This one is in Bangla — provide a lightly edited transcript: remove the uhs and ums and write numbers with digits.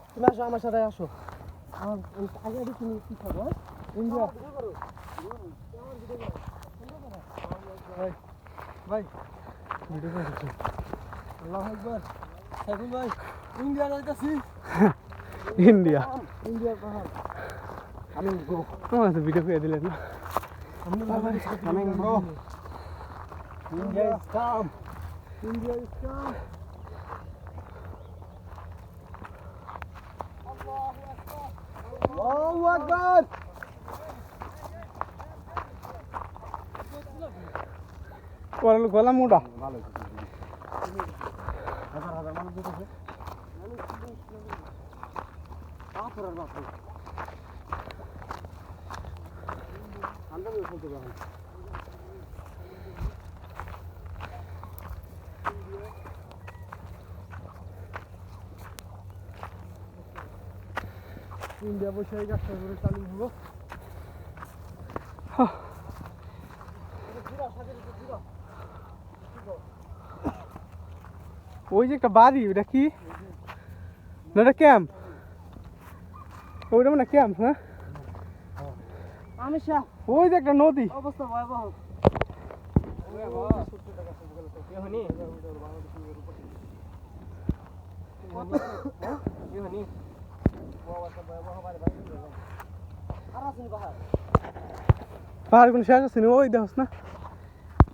তুমি আসো আমার সাথে আসো আমার আগে তুমি কি খাবো ইন্ডিয়া ভাই ভাই ভিডিও করছি আল্লাহু আকবার সাইফুল ভাই ইন্ডিয়া যাইতাছি ইন্ডিয়া ইন্ডিয়ার পাহাড় কামিং ব্রো আমার তো ভিডিও করে দিলেন না coming bro India is come India is come আল্লাহু আকবার গলা মোটা ভালো হাজার হাজার মানুষ দেখেছে পাথরের বাপরে আন্দাজ বলতে পারেন ইন্ডিয়া বসে এই গাছটা ধরে চালু হবো ওই যে একটা বাড়ি ওটা কি না ওটা ক্যাম্প ওইটা মানে ক্যাম্প হ্যাঁ আমিষা ওই যে একটা নদী অবস্থা ভয়াবহ পাহাড় কোনো শেষ আছে না ওই দেখছ না